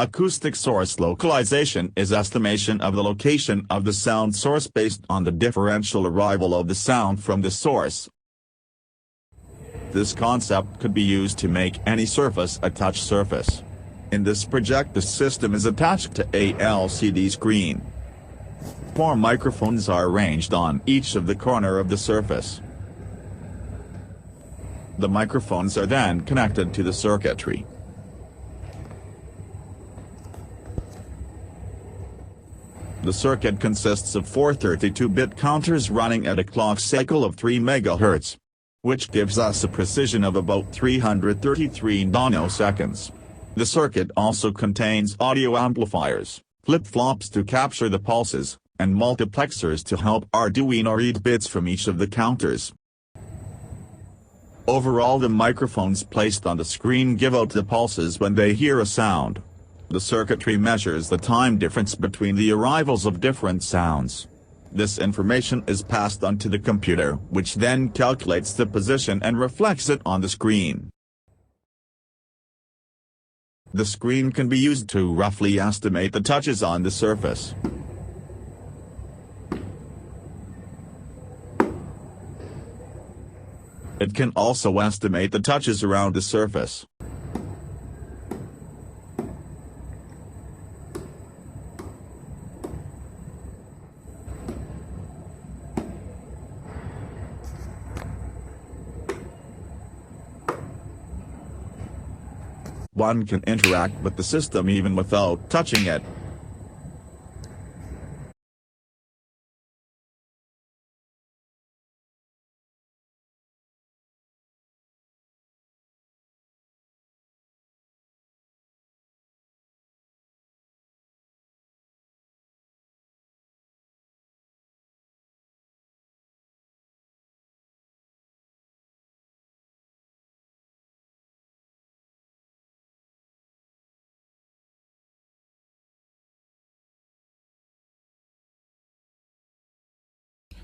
Acoustic source localization is estimation of the location of the sound source based on the differential arrival of the sound from the source. This concept could be used to make any surface a touch surface. In this project, the system is attached to a LCD screen. 4 microphones are arranged on each of the corner of the surface. The microphones are then connected to the circuitry. The circuit consists of 4 32-bit counters running at a clock cycle of 3 MHz, which gives us a precision of about 333 nanoseconds. The circuit also contains audio amplifiers, flip-flops to capture the pulses, and multiplexers to help Arduino read bits from each of the counters. Overall, the microphones placed on the screen give out the pulses when they hear a sound. The circuitry measures the time difference between the arrivals of different sounds. This information is passed on to the computer, which then calculates the position and reflects it on the screen. The screen can be used to roughly estimate the touches on the surface. It can also estimate the touches around the surface. One can interact with the system even without touching it.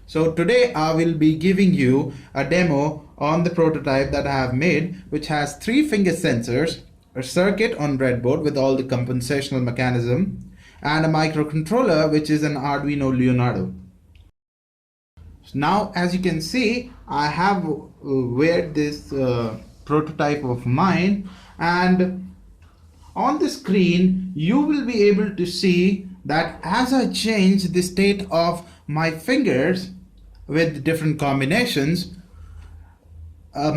So today I will be giving you a demo on the prototype that I have made, which has 3 finger sensors, a circuit on breadboard with all the compensational mechanism, and a microcontroller which is an Arduino Leonardo. Now as you can see, I have wired this prototype of mine, and on the screen you will be able to see that as I change the state of my fingers with different combinations, a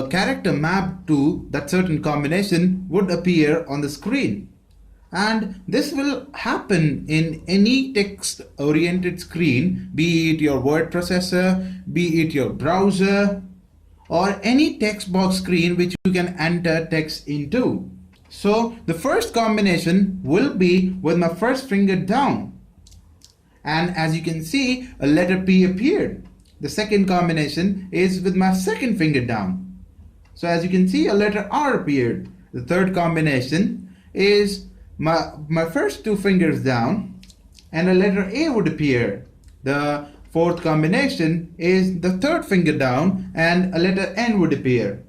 character map to that certain combination would appear on the screen. And this will happen in any text oriented screen, be it your word processor, be it your browser, or any text box screen which you can enter text into. So the first combination will be with my first finger down, and as you can see, a letter P appeared. The second combination is with my second finger down. So as you can see, a letter R appeared. The third combination is my first 2 fingers down, and a letter A would appear. The fourth combination is the third finger down, and a letter N would appear.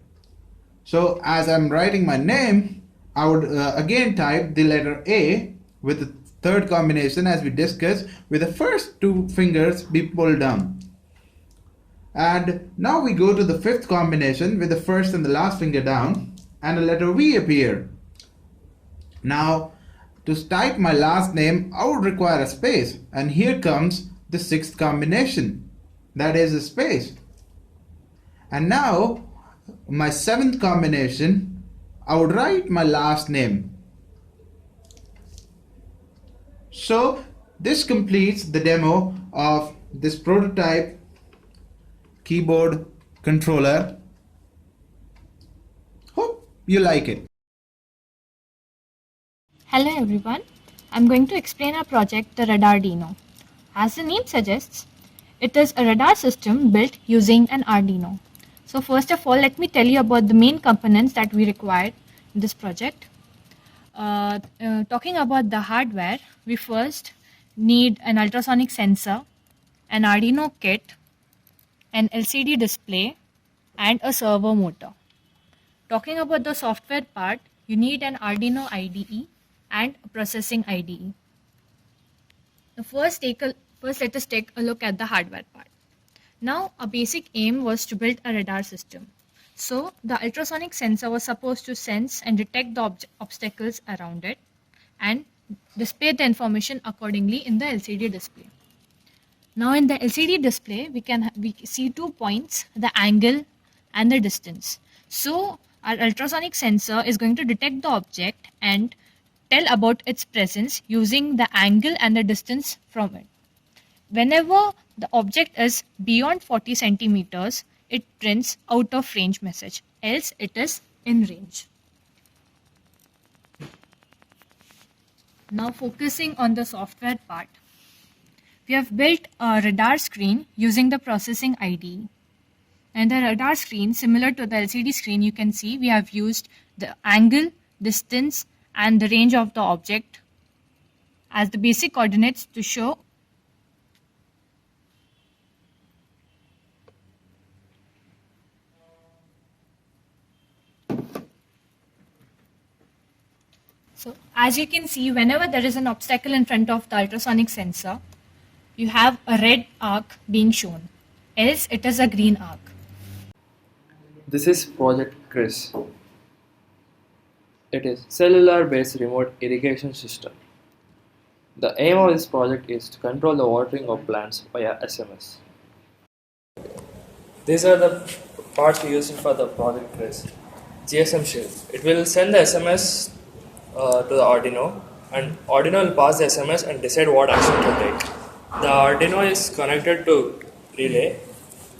So as I'm writing my name, I would again type the letter A with the third combination, as we discussed, with the first 2 fingers be pulled down. And now we go to the 5th combination with the first and the last finger down, and a letter V appear. Now to type my last name, I would require a space, and here comes the 6th combination, that is a space. And now my 7th combination, I would write my last name. So this completes the demo of this prototype keyboard controller. Hope you like it. Hello everyone, I'm going to explain our project, the Radardino. As the name suggests, it is a radar system built using an Arduino. So first of all, let me tell you about the main components that we required in this project. Talking about the hardware, we first need an ultrasonic sensor, an Arduino kit, an LCD display, and a servo motor. Talking about the software part, you need an Arduino IDE, and processing IDE. First, let us take a look at the hardware part. Now, a basic aim was to build a radar system. So, the ultrasonic sensor was supposed to sense and detect the obstacles around it and display the information accordingly in the LCD display. Now, in the LCD display, we see 2 points, the angle and the distance. So, our ultrasonic sensor is going to detect the object and tell about its presence using the angle and the distance from it. Whenever the object is beyond 40 centimeters, it prints out of range message, else it is in range. Now focusing on the software part, we have built a radar screen using the processing IDE. And the radar screen, similar to the LCD screen, you can see we have used the angle, distance, and the range of the object as the basic coordinates to show So as you can see, whenever there is an obstacle in front of the ultrasonic sensor, you have a red arc being shown, else it is a green arc. This is Project Chris. It is cellular-based remote irrigation system. The aim of this project is to control the watering of plants via SMS. These are the parts used for the Project Chris. GSM shield. It will send the SMS to the Arduino, and Arduino will pass the SMS and decide what action to take. The Arduino is connected to relay,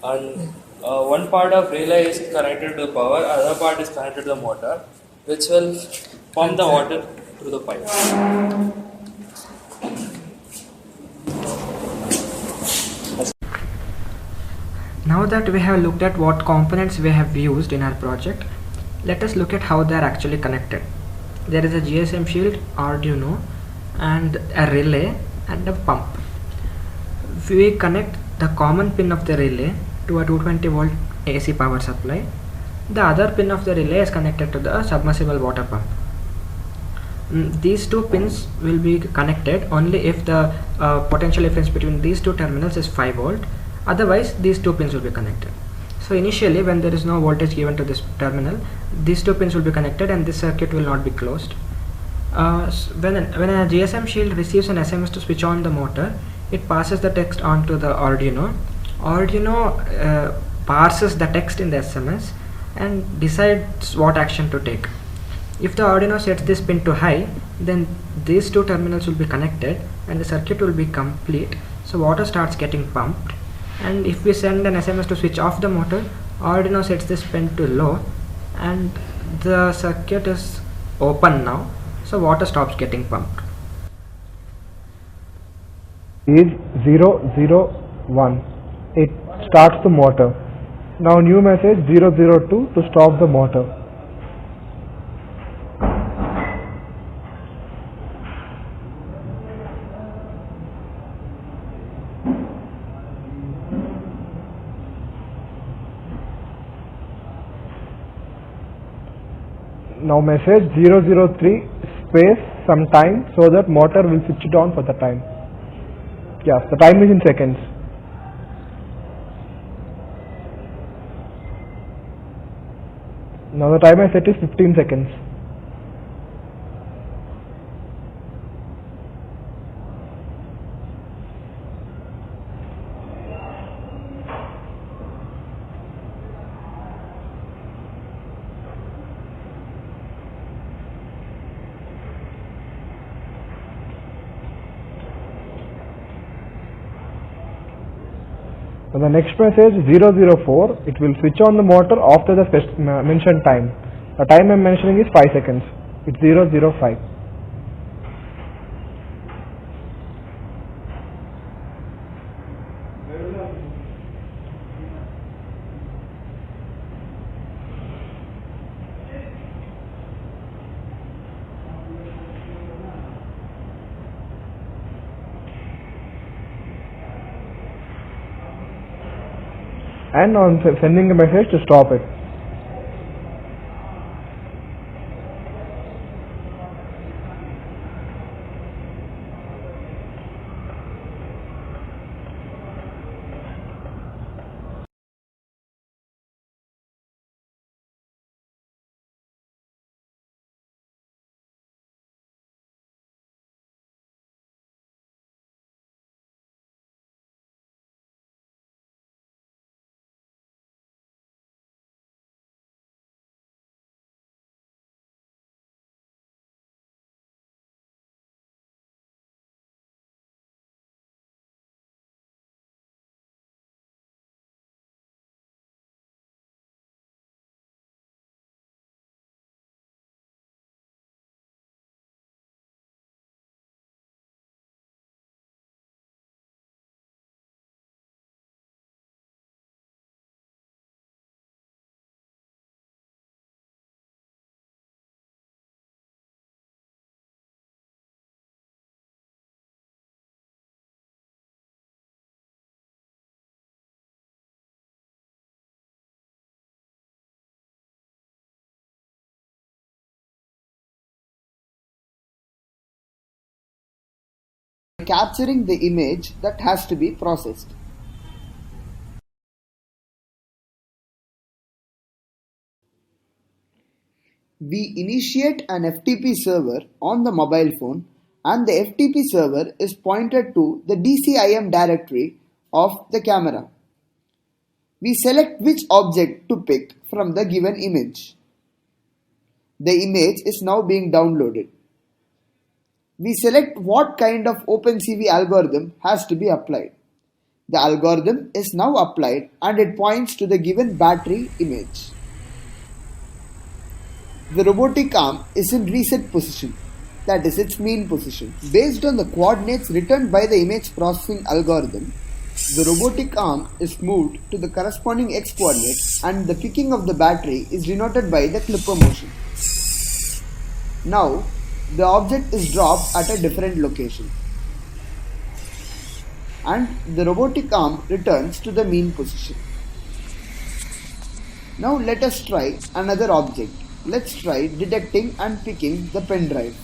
and one part of relay is connected to power, other part is connected to the motor, which will pump the water through the pipe. Now that we have looked at what components we have used in our project, let us look at how they are actually connected. There is a GSM shield, Arduino, and a relay and a pump. We connect the common pin of the relay to a 220 volt AC power supply. The other pin of the relay is connected to the submersible water pump. These two pins will be connected only if the potential difference between these two terminals is 5 volt. Otherwise, these two pins will be connected. So initially, when there is no voltage given to this terminal, these two pins will be connected and this circuit will not be closed. When a GSM shield receives an SMS to switch on the motor, it passes the text on to the Arduino. Arduino parses the text in the SMS and decides what action to take. If the Arduino sets this pin to high, then these two terminals will be connected and the circuit will be complete. So water starts getting pumped. And if we send an SMS to switch off the motor, Arduino sets this pin to low and the circuit is open now, so water stops getting pumped. Is 001. It starts the motor. Now new message 002 to stop the motor. Now message 003 space some time so that motor will switch it on for the time. Yes, the time is in seconds. Now the time I set is 15 seconds. Now the next message 004, it will switch on the motor after the mentioned time. The time I am mentioning is 5 seconds. It's 005. And on sending a message to stop it. capturing the image that has to be processed. We initiate an FTP server on the mobile phone, and the FTP server is pointed to the DCIM directory of the camera. We select which object to pick from the given image. The image is now being downloaded. We select what kind of OpenCV algorithm has to be applied. The algorithm is now applied and it points to the given battery image. The robotic arm is in reset position, that is its mean position. Based on the coordinates returned by the image processing algorithm, the robotic arm is moved to the corresponding x coordinate and the picking of the battery is denoted by the clipper motion. Now, the object is dropped at a different location and the robotic arm returns to the mean position. Now let us try another object. Let's try detecting and picking the pen drive.